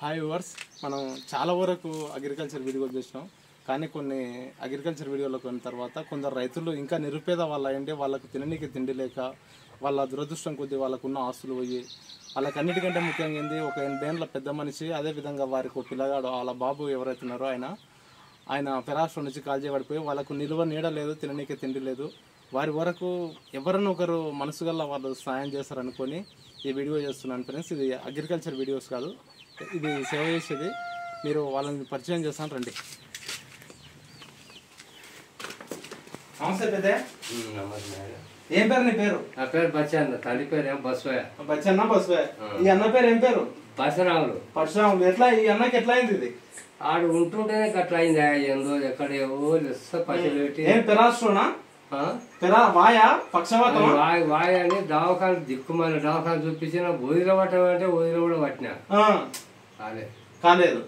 Hi viewers, మనం చాలా వరకు అగ్రికల్చర్ వీడియోలు చేసినాం. కానీ కొన్ని అగ్రికల్చర్ వీడియోలు కొన్న తర్వాత కొందరు రైతులు ఇంకా నిరుపేద వాళ్ళ అయ్యండి, వాళ్ళకు తిననీకి తిండి లేక వాళ్ళ దురదృష్టం కొద్దీ వాళ్ళకున్న ఆస్తులు పోయి వాళ్ళకి అన్నిటికంటే ముఖ్యంగా ఏంది ఒక 80 ఏళ్ళ పెద్ద మనిషి, అదేవిధంగా వారికి ఒక పిల్లగాడు వాళ్ళ బాబు ఎవరైతున్నారో ఆయన పెరాస్ట్రం నుంచి కాల్ చేయబడిపోయి వాళ్ళకు నిలువ నీడ లేదు, తిననీకి తిండి లేదు. వారి వరకు ఎవరన్నా ఒకరు మనసు గల్ల వాళ్ళు సాయం చేస్తారనుకొని ఈ వీడియో చేస్తున్నాను ఫ్రెండ్స్. ఇది అగ్రికల్చర్ వీడియోస్ కాదు, ఇది సేవ చేసేది. మీరు వాళ్ళని పరిచయం చేస్తాను రండి. నమస్తే పెద్ద. ఏం పేరు నీ పేరు? నా పేరు బచ్చన్న, తల్లి పేరు ఏం బస్వయ్య. బచ్చన్న బస్వయ్య. ఈ అన్న పేరు ఏం పేరు? పరశురాములు. పరశురాములు. ఎట్లా ఈ అన్నకి ఎట్లా అయింది ఇది? ఆడు ఉంటుంటేనే అట్లా అయింది. ఏందో ఎక్కడేవో పచ్చలు పెట్టి పెరాస్ట్రోనా వాయా పక్షవాతం వాయ అని దవాఖాన దిక్కుమాలి దవాఖాన చూపించిన వదిలి పట్టడం అంటే వదిలి కూడా పట్టినా కాలేదు.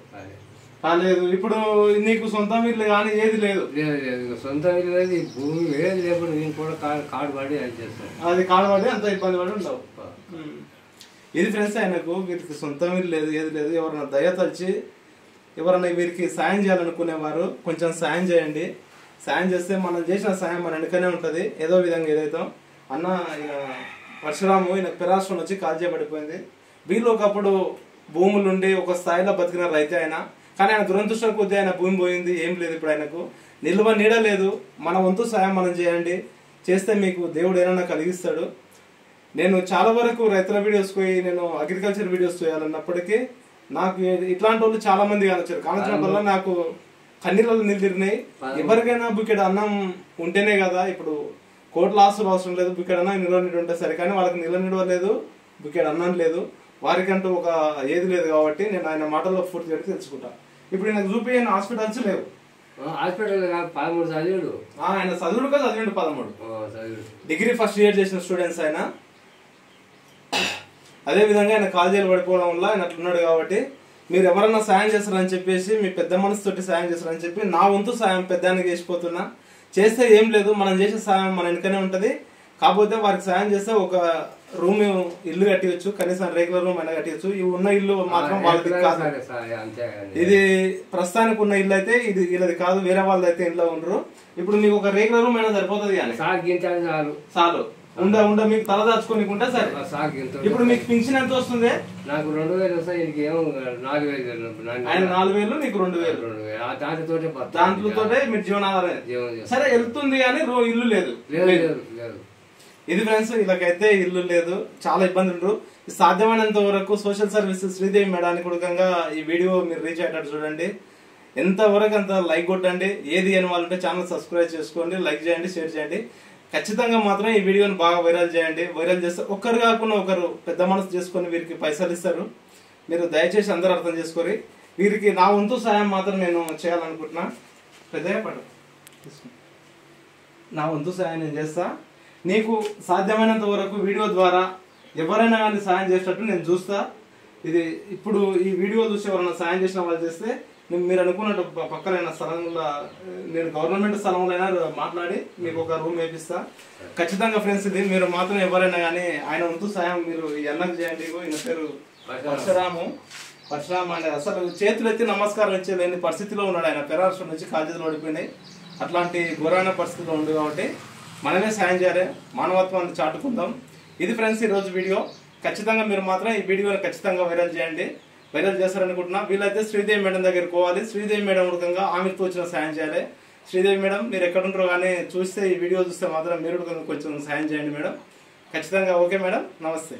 ఇప్పుడు నీకు సొంతం ఇల్లు కానీ ఏది లేదు? లేదు సొంతం ఇల్లు లేదు, ఈ భూమి ఏది లేకుండా నేను కూడా కాడు పడి అది చేస్తాను. అది కాడు పడి అంత ఇబ్బంది పడి ఉండవు. ఇది ఫ్రెండ్స్, ఆయనకు వీరికి సొంతం ఇల్లు లేదు, ఏది లేదు. ఎవరైనా దయ తలిచి ఎవరైనా వీరికి సాయం చేయాలనుకునేవారు కొంచెం సాయం చేయండి. సాయం చేస్తే మనం చేసిన సాయం మన వెనుకనే ఉంటుంది ఏదో విధంగా. ఏదైతే అన్న ఈయన పరశురాము, ఈయన పెరాస్ట్రం వచ్చి కాల్ చేయబడిపోయింది. వీళ్ళు ఒకప్పుడు భూములుండి ఒక స్థాయిలో బతికిన రైతే ఆయన, కానీ ఆయన దురదృష్టం కొద్దీ ఆయన భూమి పోయింది, ఏం లేదు. ఇప్పుడు ఆయనకు నిల్వ నీడ లేదు. మన వంతు సాయం మనం చేయండి, చేస్తే మీకు దేవుడు ఏమైనా కలిగిస్తాడు. నేను చాలా వరకు రైతుల వీడియోస్ పోయి నేను అగ్రికల్చర్ వీడియోస్ చేయాలన్నప్పటికీ నాకు ఇట్లాంటి వాళ్ళు చాలా మంది కానొచ్చారు. కానొచ్చడం వల్ల నాకు కన్నీళ్ళలో నీళ్ళు తిరిగినాయి. ఎవరికైనా బుక్కెడ్ అన్నం ఉంటేనే కదా, ఇప్పుడు కోట్ల ఆస్తులు అవసరం లేదు, బుక్కెడ్ అన్నం నిల్వ నీడు ఉంటే సరే. కానీ వాళ్ళకి నిల్వ నిల్వ లేదు, బుక్కెడ్ అన్నం లేదు, వారికంటూ ఒక ఏది లేదు. కాబట్టి నేను ఆయన మాటల్లో పూర్తిగా తెలుసుకుంటా. ఇప్పుడు నాకు చూపించిన హాస్పిటల్స్ లేవు. హాస్పిటల్ 13 చదివాడు ఆయన. చదువుడు కదా చదివాడు 13 డిగ్రీ ఫస్ట్ ఇయర్ చేసిన స్టూడెంట్స్ ఆయన. అదే విధంగా ఆయన కాలేజీలు పడిపోవడం వల్ల ఆయన అట్లున్నాడు. కాబట్టి మీరు ఎవరన్నా సాయం చేస్తారని చెప్పేసి, మీ పెద్ద మనసుతోటి సాయం చేస్తారని చెప్పి నా వంతు సాయం పెద్దానికి చేసిపోతున్నా. చేస్తే ఏం లేదు, మనం చేసే సాయం మన వెనుకనే ఉంటది. కాకపోతే వారికి సాయం చేస్తే ఒక రూమ్ ఇల్లు కట్టివచ్చు, కనీసం రెగ్యులర్ రూమ్ అయినా కట్టివచ్చు. ఈ ఉన్న ఇల్లు మాత్రం వాళ్ళది కాదు. ఇది ప్రస్తుతానికి ఉన్న ఇల్లు అయితే ఇది వీళ్ళది కాదు, వేరే వాళ్ళది అయితే ఇంట్లో ఉండరు. ఇప్పుడు మీకు ఒక రెగ్యులర్ రూమ్ అయినా సరిపోతుంది కానీ చాలు. ఉండ మీకు తల దాచుకోనికుంటే సరే. ఇప్పుడు మీకు పింఛన్ ఎంత వస్తుంది? నాకు 2000 వస్తాయి. 4000. ఆయన 4000, నీకు 2000. దాంట్లో మీరు జీవనాధారం సరే వెళ్తుంది, కానీ ఇల్లు లేదు. ఇది ఫ్రెండ్స్, వీళ్ళకైతే ఇల్లు లేదు, చాలా ఇబ్బంది ఉండరు. సాధ్యమైనంత వరకు సోషల్ సర్వీసెస్ శ్రీదేవి మేడానికి కూడా ఈ వీడియో మీరు రీచ్ అయ్యేటట్టు చూడండి. ఎంతవరకు అంత లైక్ కొట్టండి. ఏది అని వాళ్ళంటే ఛానల్ సబ్స్క్రైబ్ చేసుకోండి, లైక్ చేయండి, షేర్ చేయండి. ఖచ్చితంగా మాత్రం ఈ వీడియోని బాగా వైరల్ చేయండి. వైరల్ చేస్తే ఒక్కరు కాకుండా ఒకరు పెద్ద మనసు చేసుకొని వీరికి పైసలు ఇస్తారు. మీరు దయచేసి అందరూ అర్థం చేసుకొని వీరికి నా వంతు సాయం మాత్రం నేను చేయాలనుకుంటున్నా. పెద్దగా పడు నా వంతు సాయం నేను చేస్తా. నీకు సాధ్యమైనంత వరకు వీడియో ద్వారా ఎవరైనా కానీ సాయం చేసేటట్టు నేను చూస్తా. ఇది ఇప్పుడు ఈ వీడియో చూసి ఎవరైనా సాయం చేసిన వాళ్ళు చేస్తే మీరు అనుకున్నట్టు పక్కన స్థలంలో, నేను గవర్నమెంట్ స్థలంలో అయినా మాట్లాడి మీకు ఒక రూమ్ వేపిస్తా. ఖచ్చితంగా ఫ్రెండ్స్, ఇది మీరు మాత్రం ఎవరైనా కానీ ఆయన వంతు సాయం మీరు ఎన్నకు చేయండి. ఈయన పేరు పరశురాము. అంటే అసలు చేతులు ఎత్తి నమస్కారం ఇచ్చేలేని పరిస్థితిలో ఉన్నాడు ఆయన. పెరాస్ట్రం నుంచి కాలేజీలు ఓడిపోయినాయి. అట్లాంటి ఘోరమైన పరిస్థితిలో ఉంది. కాబట్టి మనమే సాయం చేయాలి, మానవత్వాన్ని చాటుకుందాం. ఇది ఫ్రెండ్స్ ఈరోజు వీడియో. ఖచ్చితంగా మీరు మాత్రం ఈ వీడియోని ఖచ్చితంగా వైరల్ చేయండి. వైరల్ చేస్తారనుకుంటున్నా. వీళ్ళైతే శ్రీదేవి మేడం దగ్గరికి పోవాలి. శ్రీదేవి మేడం ఉడకంగా ఆమెకు వచ్చిన సాయం చేయాలి. శ్రీదేవి మేడం మీరు ఎక్కడుంటారో కానీ చూస్తే, ఈ వీడియో చూస్తే మాత్రం మీరు కొంచెం సాయం చేయండి మేడం. ఖచ్చితంగా. ఓకే మేడం, నమస్తే.